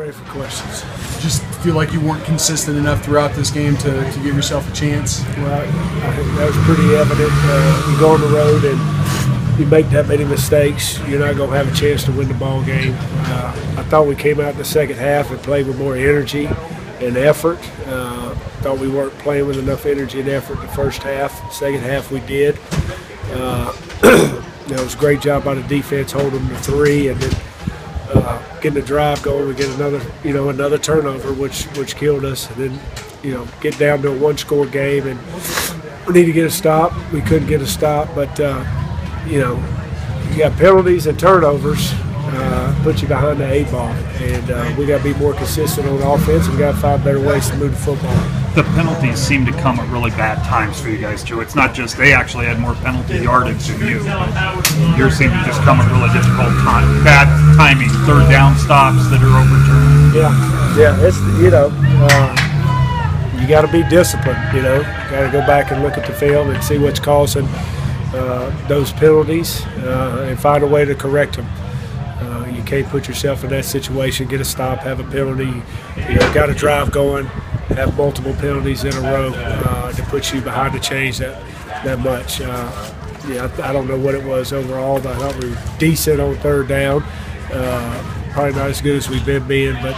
Ready for questions. Just feel like you weren't consistent enough throughout this game to give yourself a chance? Well, I think that was pretty evident. You go on the road and you make that many mistakes, you're not going to have a chance to win the ball game. I thought we came out in the second half and played with more energy and effort. Thought we weren't playing with enough energy and effort in the first half. Second half we did. It was a great job by the defense holding them to 3, and then getting the drive going. We get another turnover, which killed us, and then get down to a 1-score game, and we need to get a stop. We couldn't get a stop, but you got penalties and turnovers. Put you behind the 8 ball, and we got to be more consistent on offense. We got to find better ways to move the football. The penalties seem to come at really bad times for you guys too. It's not just they actually had more penalty yardage than you. Yours seem to just come at really difficult time, bad timing, third down stops that are overturned. Yeah. It's you got to be disciplined. Got to go back and look at the film and see what's causing those penalties and find a way to correct them. You can't put yourself in that situation, get a stop, have a penalty. Got a drive going, have multiple penalties in a row to put you behind the chains that much. I don't know what it was overall, but I thought we were decent on third down. Probably not as good as we've been being, but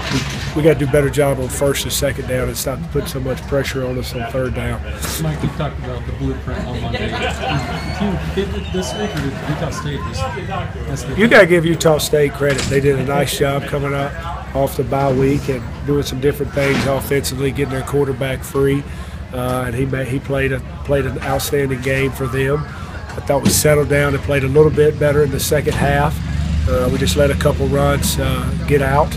we got to do a better job on first and second down and stop putting so much pressure on us on third down. Mike, you talked about the blueprint on Monday. Did the team hit it this week, or did Utah State this week? You got to give Utah State credit. They did a nice job coming up off the bye week and doing some different things offensively, getting their quarterback free, and he played an outstanding game for them. I thought we settled down and played a little bit better in the second half. We just let a couple runs get out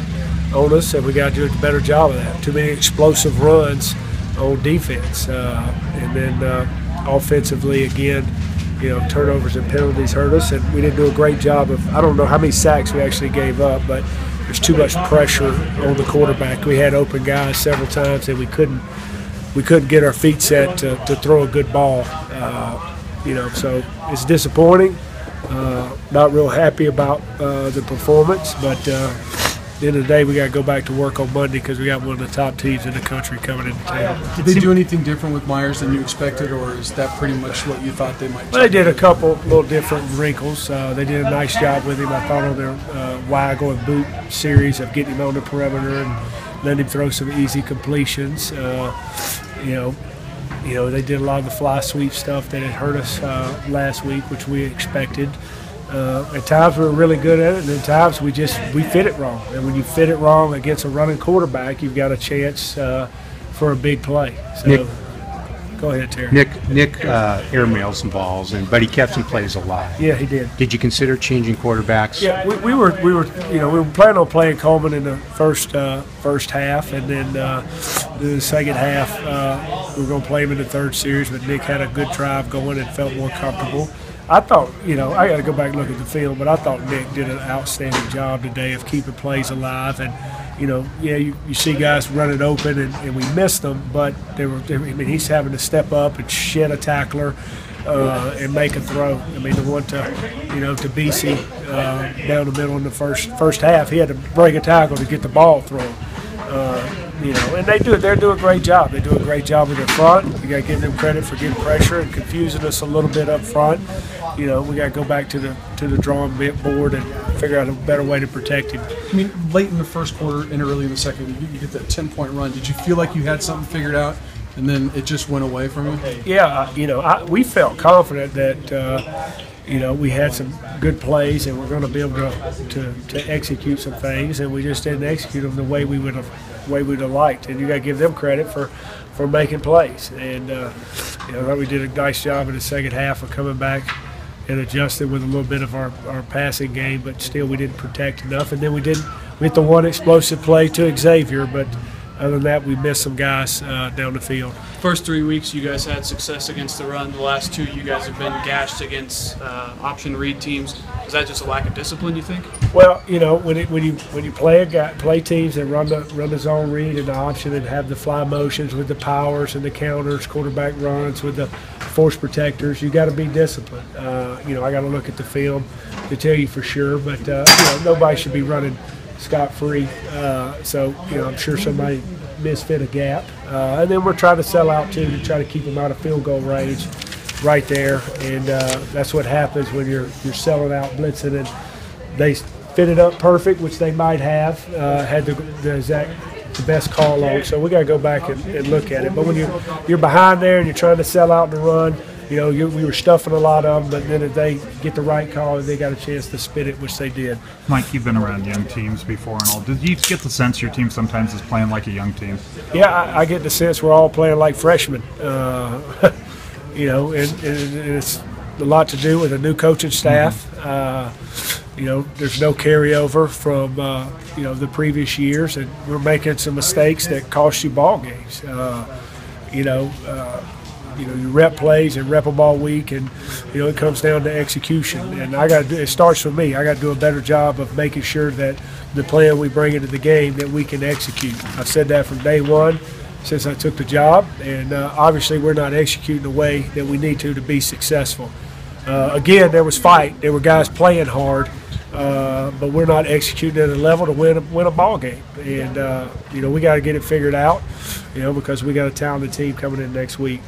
on us, and we got to do a better job of that. Too many explosive runs on defense, and then offensively again, turnovers and penalties hurt us, and we didn't do a great job of. I don't know how many sacks we actually gave up, but there's too much pressure on the quarterback. We had open guys several times, and we couldn't get our feet set to throw a good ball. So it's disappointing. Not real happy about the performance, but at the end of the day, we got to go back to work on Monday because we got one of the top teams in the country coming into town. Did they do anything different with Myers than you expected, or is that pretty much what you thought they might do? Well, they did a couple little different wrinkles. They did a nice job with him. I thought on their waggle and boot series of getting him on the perimeter and letting him throw some easy completions. They did a lot of the fly sweep stuff that had hurt us last week, which we expected. At times we were really good at it, and at times we fit it wrong. And when you fit it wrong against a running quarterback, you've got a chance for a big play. So, Nick, go ahead, Terry. Nick airmails some balls, but he kept some plays alive. Yeah, he did. Did you consider changing quarterbacks? Yeah, we were planning on playing Coleman in the first half, and then the second half we were going to play him in the third series. But Nick had a good drive going and felt more comfortable. I thought, I got to go back and look at the film, but I thought Nick did an outstanding job today of keeping plays alive. And you see guys running open, and we missed them, but he's having to step up and shed a tackler and make a throw. The one to BC down the middle in the first half, he had to break a tackle to get the ball thrown. And they're doing a great job. They do a great job with their front. We got to give them credit for getting pressure and confusing us a little bit up front. We got to go back to the drawing board and figure out a better way to protect him. Late in the first quarter and early in the second, you get that 10-point run. Did you feel like you had something figured out, and then it just went away from you? Yeah, we felt confident that we had some good plays and we're going to be able to execute some things, and we just didn't execute them the way we would have liked. And you got to give them credit for making plays. And I thought we did a nice job in the second half of coming back and adjusted with a little bit of our passing game, but still we didn't protect enough. And then we hit the one explosive play to Xavier, but other than that, we missed some guys down the field. First 3 weeks, you guys had success against the run. The last 2, you guys have been gashed against option read teams. Is that just a lack of discipline, you think? Well, when you play teams that run the zone read and the option and have the fly motions with the powers and the counters, quarterback runs with the force protectors, you got to be disciplined. I got to look at the film to tell you for sure, but nobody should be running scot-free. So I'm sure somebody misfit a gap, and then we're trying to sell out too to try to keep them out of field goal range, right there. And that's what happens when you're selling out, blitzing, and they fit it up perfect, which they might have had the exact the best call on. So we got to go back and look at it. But when you're behind there and you're trying to sell out and run, we were stuffing a lot of them, but then if they get the right call, they got a chance to spit it, which they did. Mike, you've been around young teams before and all. Did you get the sense your team sometimes is playing like a young team? Yeah, I get the sense we're all playing like freshmen. And it's a lot to do with a new coaching staff. There's no carryover from the previous years, and we're making some mistakes that cost you ball games. You rep plays and rep them all week, and it comes down to execution. And it starts with me. I got to do a better job of making sure that the plan we bring into the game that we can execute. I've said that from day one since I took the job, and obviously we're not executing the way that we need to be successful. Again, there was fight. There were guys playing hard, but we're not executing at a level to win a ball game. And we got to get it figured out, because we got a talented team coming in next week.